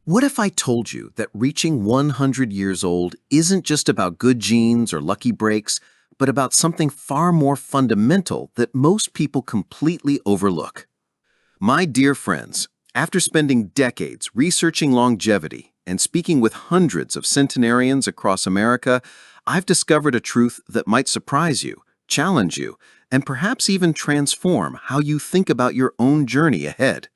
What if I told you that reaching 100 years old isn't just about good genes or lucky breaks, but about something far more fundamental that most people completely overlook? My dear friends, after spending decades researching longevity and speaking with hundreds of centenarians across America, I've discovered a truth that might surprise you, challenge you, and perhaps even transform how you think about your own journey ahead.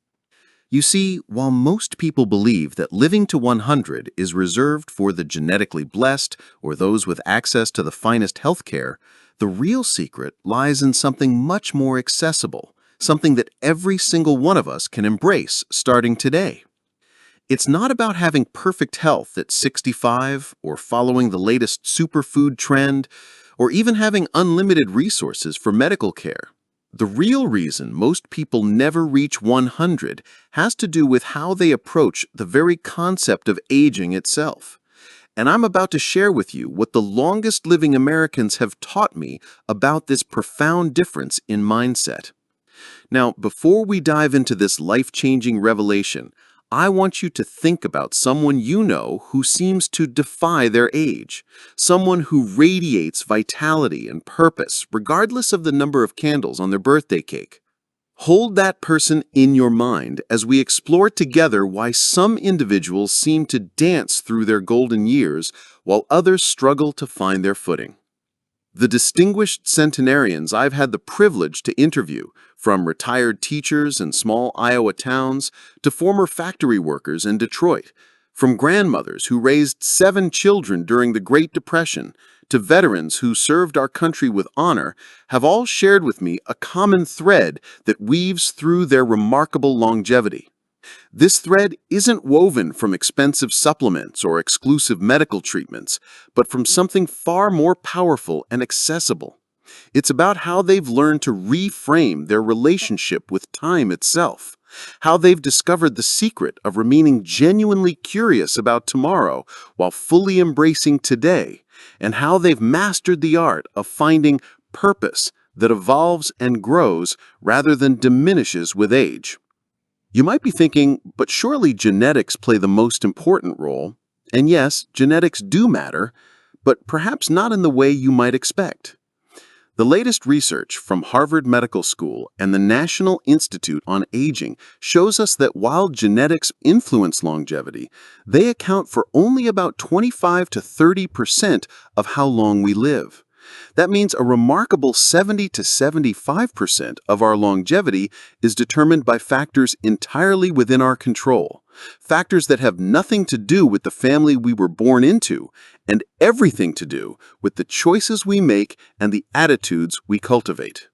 You see, while most people believe that living to 100 is reserved for the genetically blessed or those with access to the finest healthcare, the real secret lies in something much more accessible, something that every single one of us can embrace starting today. It's not about having perfect health at 65 or following the latest superfood trend or even having unlimited resources for medical care. The real reason most people never reach 100 has to do with how they approach the very concept of aging itself. And I'm about to share with you what the longest living Americans have taught me about this profound difference in mindset. Now, before we dive into this life-changing revelation, I want you to think about someone you know who seems to defy their age, someone who radiates vitality and purpose regardless of the number of candles on their birthday cake. Hold that person in your mind as we explore together why some individuals seem to dance through their golden years while others struggle to find their footing. The distinguished centenarians I've had the privilege to interview, from retired teachers in small Iowa towns to former factory workers in Detroit, from grandmothers who raised 7 children during the Great Depression to veterans who served our country with honor, have all shared with me a common thread that weaves through their remarkable longevity. This thread isn't woven from expensive supplements or exclusive medical treatments, but from something far more powerful and accessible. It's about how they've learned to reframe their relationship with time itself, how they've discovered the secret of remaining genuinely curious about tomorrow while fully embracing today, and how they've mastered the art of finding purpose that evolves and grows rather than diminishes with age. You might be thinking, but surely genetics play the most important role. And yes, genetics do matter, but perhaps not in the way you might expect. The latest research from Harvard Medical School and the National Institute on Aging shows us that while genetics influence longevity, they account for only about 25 to 30% of how long we live. That means a remarkable 70 to 75% of our longevity is determined by factors entirely within our control, factors that have nothing to do with the family we were born into and everything to do with the choices we make and the attitudes we cultivate.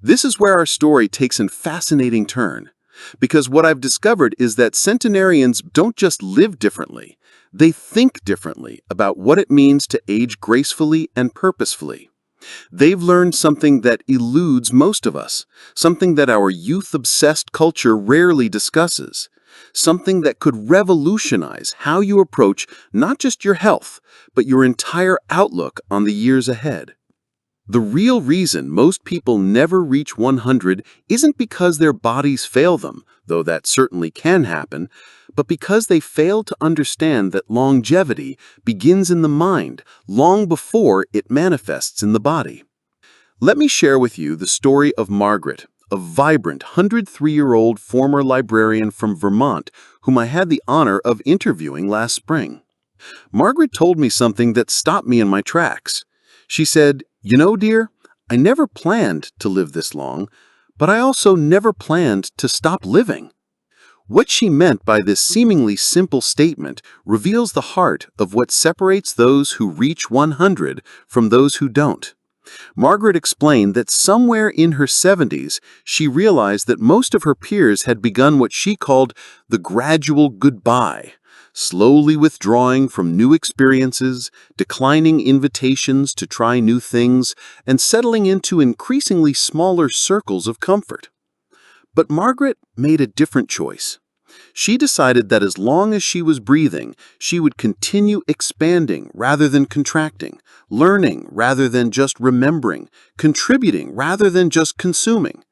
This is where our story takes a fascinating turn, because what I've discovered is that centenarians don't just live differently, they think differently about what it means to age gracefully and purposefully. They've learned something that eludes most of us, something that our youth-obsessed culture rarely discusses, something that could revolutionize how you approach not just your health, but your entire outlook on the years ahead. The real reason most people never reach 100 isn't because their bodies fail them, though that certainly can happen, but because they fail to understand that longevity begins in the mind long before it manifests in the body. Let me share with you the story of Margaret, a vibrant 103-year-old former librarian from Vermont whom I had the honor of interviewing last spring. Margaret told me something that stopped me in my tracks. She said, "You know, dear, I never planned to live this long, but I also never planned to stop living." What she meant by this seemingly simple statement reveals the heart of what separates those who reach 100 from those who don't. Margaret explained that somewhere in her 70s, she realized that most of her peers had begun what she called the gradual goodbye, slowly withdrawing from new experiences, declining invitations to try new things, and settling into increasingly smaller circles of comfort. But Margaret made a different choice. She decided that as long as she was breathing, she would continue expanding rather than contracting, learning rather than just remembering, contributing rather than just consuming.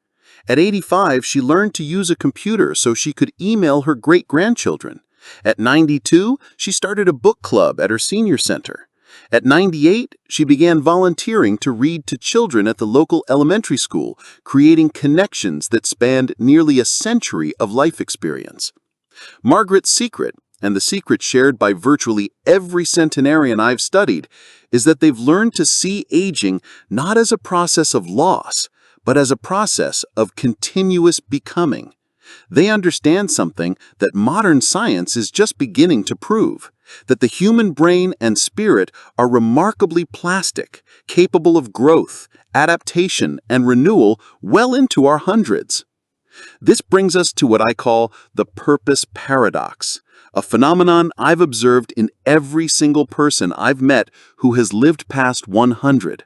At 85, she learned to use a computer so she could email her great-grandchildren. At 92, she started a book club at her senior center. At 98, she began volunteering to read to children at the local elementary school, creating connections that spanned nearly a century of life experience. Margaret's secret, and the secret shared by virtually every centenarian I've studied, is that they've learned to see aging not as a process of loss, but as a process of continuous becoming. They understand something that modern science is just beginning to prove, that the human brain and spirit are remarkably plastic, capable of growth, adaptation, and renewal well into our hundreds. This brings us to what I call the purpose paradox, a phenomenon I've observed in every single person I've met who has lived past 100.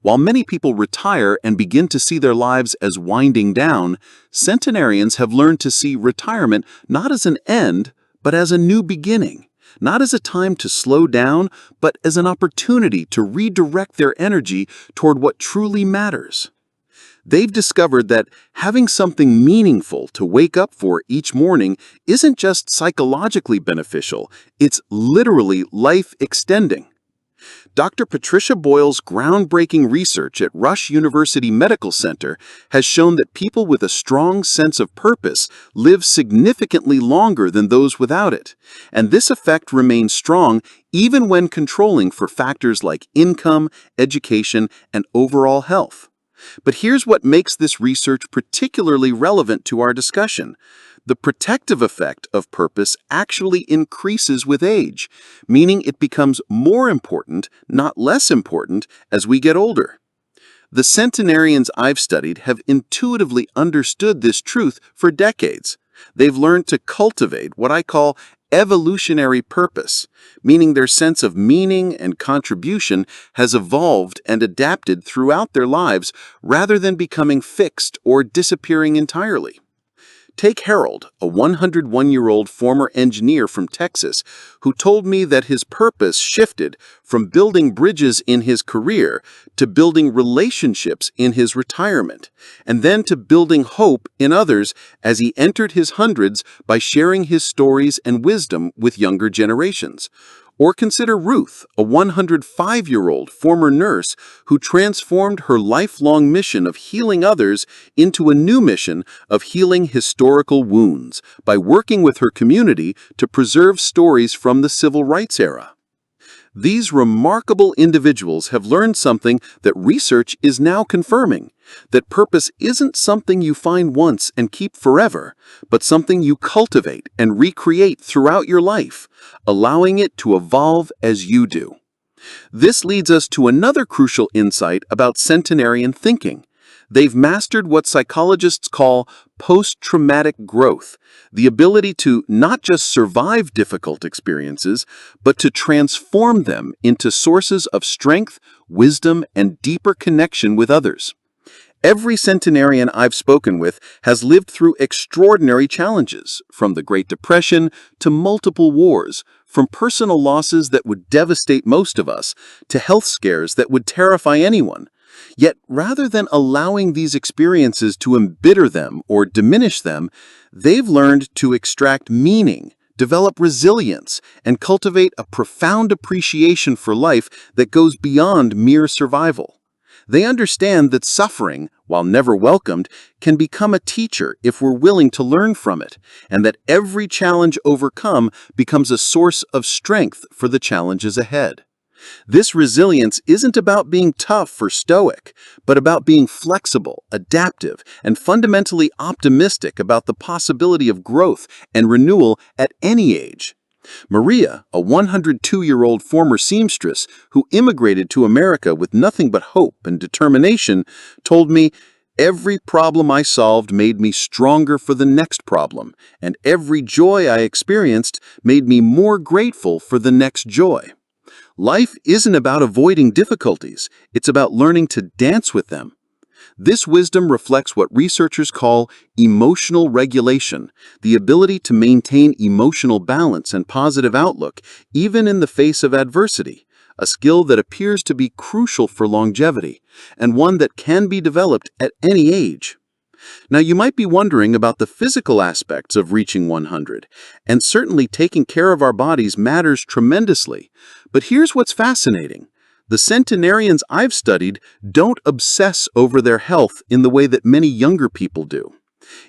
While many people retire and begin to see their lives as winding down, centenarians have learned to see retirement not as an end, but as a new beginning, not as a time to slow down, but as an opportunity to redirect their energy toward what truly matters. They've discovered that having something meaningful to wake up for each morning isn't just psychologically beneficial, it's literally life-extending. Dr. Patricia Boyle's groundbreaking research at Rush University Medical Center has shown that people with a strong sense of purpose live significantly longer than those without it, and this effect remains strong even when controlling for factors like income, education, and overall health. But here's what makes this research particularly relevant to our discussion. The protective effect of purpose actually increases with age, meaning it becomes more important, not less important, as we get older. The centenarians I've studied have intuitively understood this truth for decades. They've learned to cultivate what I call evolutionary purpose, meaning their sense of meaning and contribution has evolved and adapted throughout their lives rather than becoming fixed or disappearing entirely. Take Harold, a 101-year-old former engineer from Texas, who told me that his purpose shifted from building bridges in his career to building relationships in his retirement, and then to building hope in others as he entered his hundreds by sharing his stories and wisdom with younger generations. Or consider Ruth, a 105-year-old former nurse who transformed her lifelong mission of healing others into a new mission of healing historical wounds by working with her community to preserve stories from the civil rights era. These remarkable individuals have learned something that research is now confirming, that purpose isn't something you find once and keep forever, but something you cultivate and recreate throughout your life, allowing it to evolve as you do. This leads us to another crucial insight about centenarian thinking. They've mastered what psychologists call post-traumatic growth, the ability to not just survive difficult experiences, but to transform them into sources of strength, wisdom, and deeper connection with others. Every centenarian I've spoken with has lived through extraordinary challenges, from the Great Depression to multiple wars, from personal losses that would devastate most of us to health scares that would terrify anyone. Yet, rather than allowing these experiences to embitter them or diminish them, they've learned to extract meaning, develop resilience, and cultivate a profound appreciation for life that goes beyond mere survival. They understand that suffering, while never welcomed, can become a teacher if we're willing to learn from it, and that every challenge overcome becomes a source of strength for the challenges ahead. This resilience isn't about being tough or stoic, but about being flexible, adaptive, and fundamentally optimistic about the possibility of growth and renewal at any age. Maria, a 102-year-old former seamstress who immigrated to America with nothing but hope and determination, told me, "Every problem I solved made me stronger for the next problem, and every joy I experienced made me more grateful for the next joy." Life isn't about avoiding difficulties, it's about learning to dance with them. This wisdom reflects what researchers call emotional regulation, the ability to maintain emotional balance and positive outlook even in the face of adversity, a skill that appears to be crucial for longevity, and one that can be developed at any age. Now, you might be wondering about the physical aspects of reaching 100, and certainly taking care of our bodies matters tremendously. But here's what's fascinating. The centenarians I've studied don't obsess over their health in the way that many younger people do.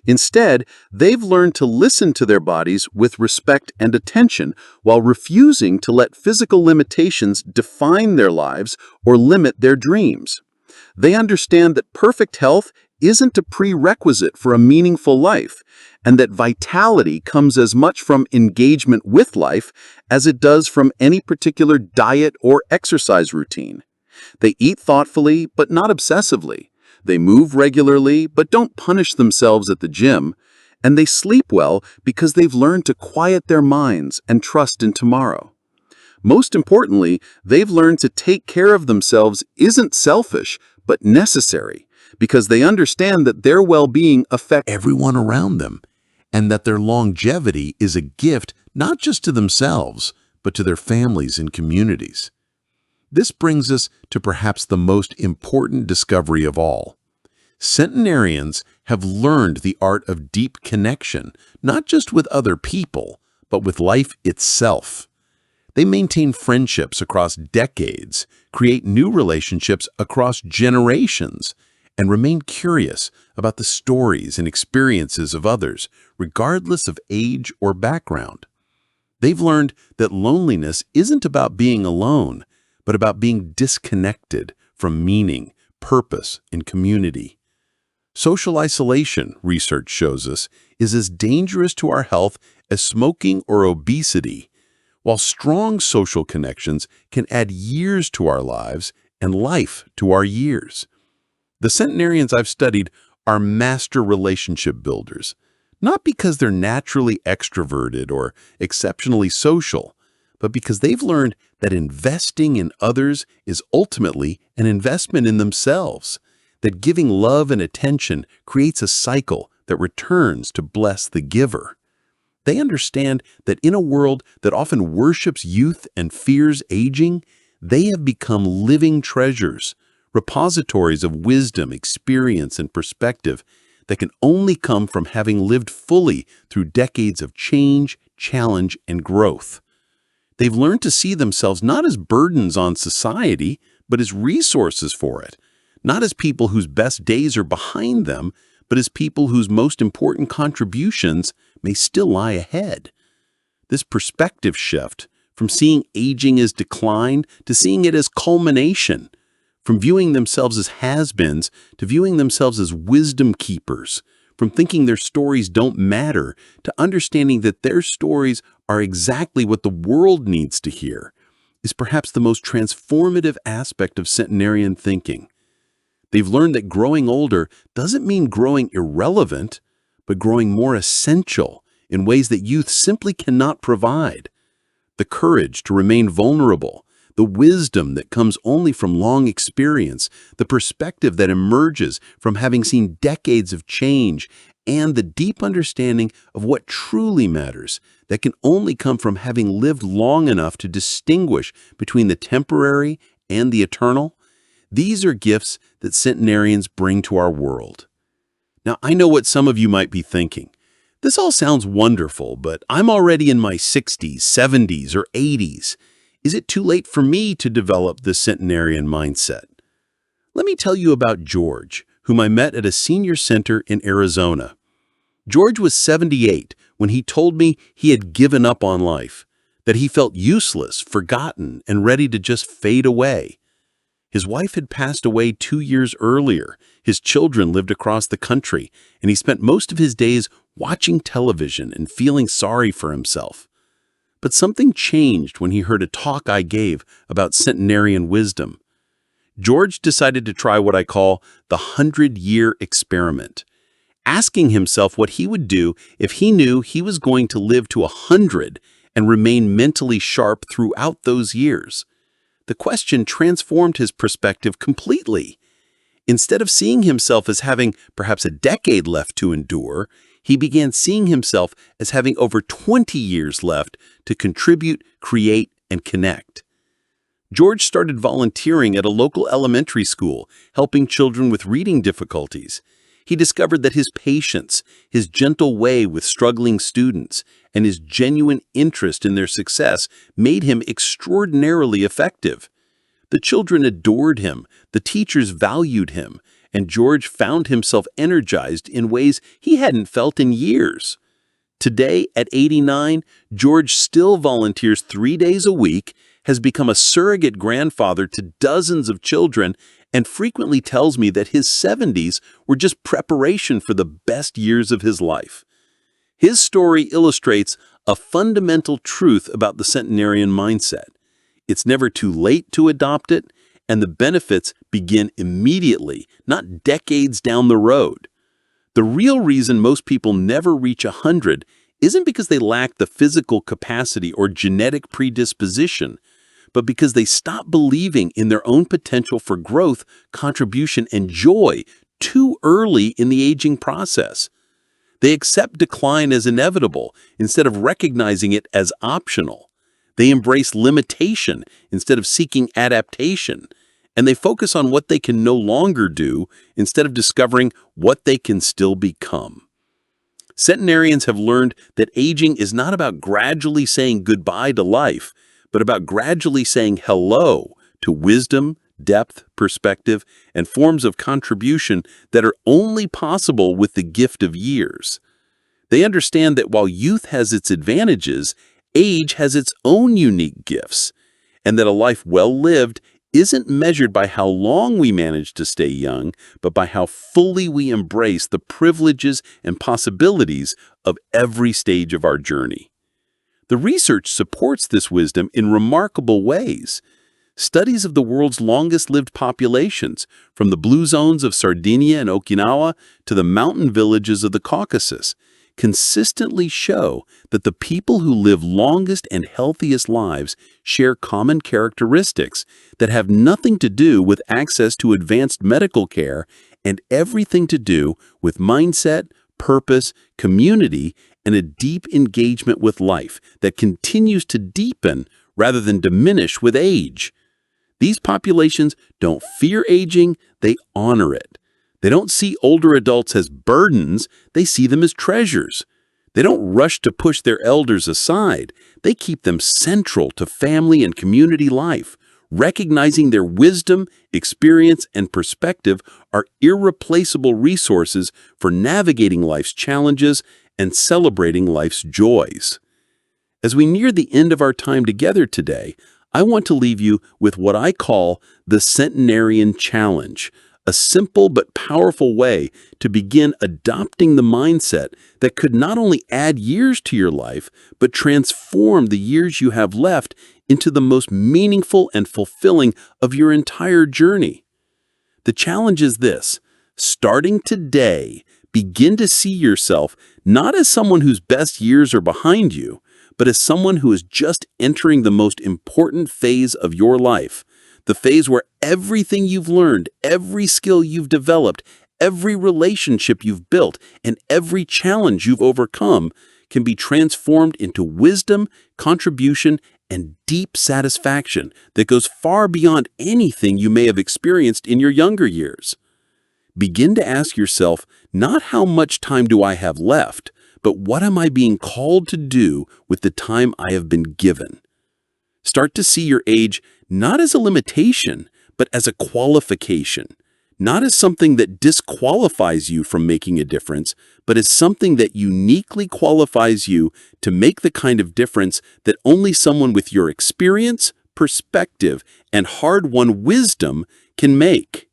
Instead, they've learned to listen to their bodies with respect and attention while refusing to let physical limitations define their lives or limit their dreams. They understand that perfect health isn't a prerequisite for a meaningful life, and that vitality comes as much from engagement with life as it does from any particular diet or exercise routine. They eat thoughtfully, but not obsessively. They move regularly, but don't punish themselves at the gym. And they sleep well because they've learned to quiet their minds and trust in tomorrow. Most importantly, they've learned to take care of themselves isn't selfish, but necessary, because they understand that their well-being affects everyone around them, and that their longevity is a gift not just to themselves, but to their families and communities. This brings us to perhaps the most important discovery of all. Centenarians have learned the art of deep connection, not just with other people, but with life itself. They maintain friendships across decades, create new relationships across generations, and remain curious about the stories and experiences of others, regardless of age or background. They've learned that loneliness isn't about being alone, but about being disconnected from meaning, purpose, and community. Social isolation, research shows us, is as dangerous to our health as smoking or obesity, while strong social connections can add years to our lives and life to our years. The centenarians I've studied are master relationship builders, not because they're naturally extroverted or exceptionally social, but because they've learned that investing in others is ultimately an investment in themselves, that giving love and attention creates a cycle that returns to bless the giver. They understand that in a world that often worships youth and fears aging, they have become living treasures, repositories of wisdom, experience, and perspective that can only come from having lived fully through decades of change, challenge, and growth. They've learned to see themselves not as burdens on society, but as resources for it, not as people whose best days are behind them, but as people whose most important contributions may still lie ahead. This perspective shift, from seeing aging as decline to seeing it as culmination, from viewing themselves as has-beens to viewing themselves as wisdom keepers, from thinking their stories don't matter to understanding that their stories are exactly what the world needs to hear, is perhaps the most transformative aspect of centenarian thinking. They've learned that growing older doesn't mean growing irrelevant, but growing more essential in ways that youth simply cannot provide. The courage to remain vulnerable, the wisdom that comes only from long experience, the perspective that emerges from having seen decades of change, and the deep understanding of what truly matters that can only come from having lived long enough to distinguish between the temporary and the eternal. These are gifts that centenarians bring to our world. Now, I know what some of you might be thinking. This all sounds wonderful, but I'm already in my 60s, 70s, or 80s. Is it too late for me to develop this centenarian mindset? Let me tell you about George, whom I met at a senior center in Arizona. George was 78 when he told me he had given up on life, that he felt useless, forgotten, and ready to just fade away. His wife had passed away 2 years earlier, his children lived across the country, and he spent most of his days watching television and feeling sorry for himself. But something changed when he heard a talk I gave about centenarian wisdom. George decided to try what I call the 100-year experiment, asking himself what he would do if he knew he was going to live to 100 and remain mentally sharp throughout those years. The question transformed his perspective completely. Instead of seeing himself as having perhaps a decade left to endure, he began seeing himself as having over 20 years left to contribute, create, and connect. George started volunteering at a local elementary school, helping children with reading difficulties. He discovered that his patience, his gentle way with struggling students, and his genuine interest in their success made him extraordinarily effective. The children adored him, the teachers valued him, and George found himself energized in ways he hadn't felt in years. Today, at 89, George still volunteers 3 days a week, has become a surrogate grandfather to dozens of children, and frequently tells me that his 70s were just preparation for the best years of his life. His story illustrates a fundamental truth about the centenarian mindset. It's never too late to adopt it, and the benefits begin immediately, not decades down the road. The real reason most people never reach 100 isn't because they lack the physical capacity or genetic predisposition, but because they stop believing in their own potential for growth, contribution, and joy too early in the aging process. They accept decline as inevitable instead of recognizing it as optional. They embrace limitation instead of seeking adaptation, and they focus on what they can no longer do instead of discovering what they can still become. Centenarians have learned that aging is not about gradually saying goodbye to life, but about gradually saying hello to wisdom, depth, perspective, and forms of contribution that are only possible with the gift of years. They understand that while youth has its advantages, age has its own unique gifts, and that a life well lived isn't measured by how long we manage to stay young, but by how fully we embrace the privileges and possibilities of every stage of our journey. The research supports this wisdom in remarkable ways. Studies of the world's longest-lived populations, from the blue zones of Sardinia and Okinawa to the mountain villages of the Caucasus, consistently show that the people who live longest and healthiest lives share common characteristics that have nothing to do with access to advanced medical care and everything to do with mindset, purpose, community, and a deep engagement with life that continues to deepen rather than diminish with age. These populations don't fear aging, they honor it. They don't see older adults as burdens, they see them as treasures. They don't rush to push their elders aside, they keep them central to family and community life, recognizing their wisdom, experience, and perspective are irreplaceable resources for navigating life's challenges and celebrating life's joys. As we near the end of our time together today, I want to leave you with what I call the Centenarian Challenge, a simple but powerful way to begin adopting the mindset that could not only add years to your life, but transform the years you have left into the most meaningful and fulfilling of your entire journey. The challenge is this: starting today, begin to see yourself not as someone whose best years are behind you, but as someone who is just entering the most important phase of your life, the phase where everything you've learned, every skill you've developed, every relationship you've built, and every challenge you've overcome can be transformed into wisdom, contribution, and deep satisfaction that goes far beyond anything you may have experienced in your younger years. Begin to ask yourself, not how much time do I have left, but what am I being called to do with the time I have been given? Start to see your age not as a limitation, but as a qualification, not as something that disqualifies you from making a difference, but as something that uniquely qualifies you to make the kind of difference that only someone with your experience, perspective, and hard-won wisdom can make.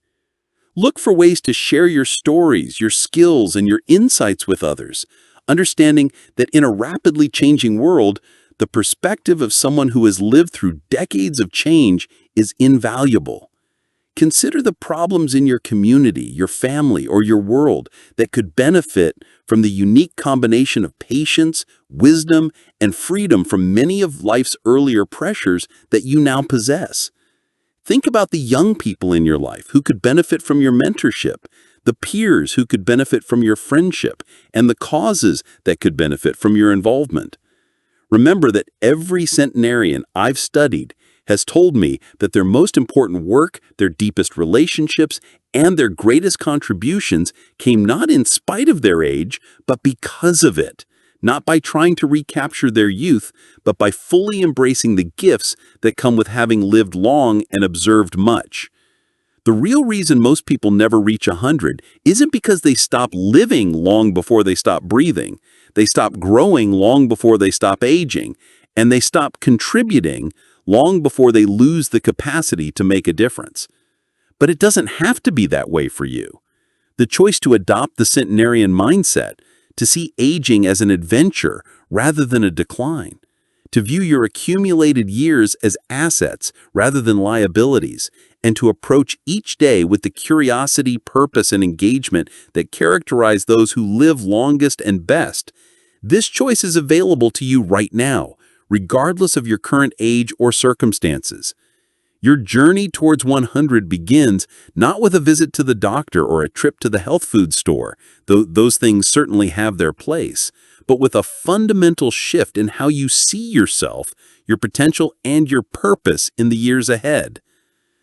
Look for ways to share your stories, your skills, and your insights with others, understanding that in a rapidly changing world, the perspective of someone who has lived through decades of change is invaluable. Consider the problems in your community, your family, or your world that could benefit from the unique combination of patience, wisdom, and freedom from many of life's earlier pressures that you now possess. Think about the young people in your life who could benefit from your mentorship, the peers who could benefit from your friendship, and the causes that could benefit from your involvement. Remember that every centenarian I've studied has told me that their most important work, their deepest relationships, And their greatest contributions came not in spite of their age, but because of it. Not by trying to recapture their youth, but by fully embracing the gifts that come with having lived long and observed much. The real reason most people never reach 100 isn't because they stop living long before they stop breathing. They stop growing long before they stop aging, and they stop contributing long before they lose the capacity to make a difference. But it doesn't have to be that way for you. The choice to adopt the centenarian mindset, to see aging as an adventure rather than a decline, to view your accumulated years as assets rather than liabilities, and to approach each day with the curiosity, purpose, and engagement that characterize those who live longest and best. This choice is available to you right now, regardless of your current age or circumstances. Your journey towards 100 begins not with a visit to the doctor or a trip to the health food store, though those things certainly have their place, but with a fundamental shift in how you see yourself, your potential, and your purpose in the years ahead.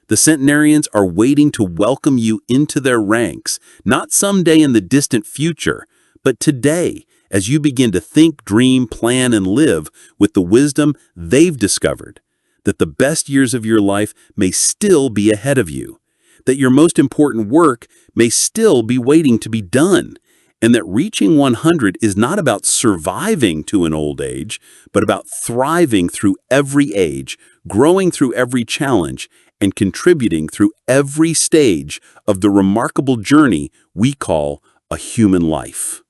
The centenarians are waiting to welcome you into their ranks, not someday in the distant future, but today, as you begin to think, dream, plan, and live with the wisdom they've discovered. That the best years of your life may still be ahead of you, that your most important work may still be waiting to be done, and that reaching 100 is not about surviving to an old age, but about thriving through every age, growing through every challenge, and contributing through every stage of the remarkable journey we call a human life.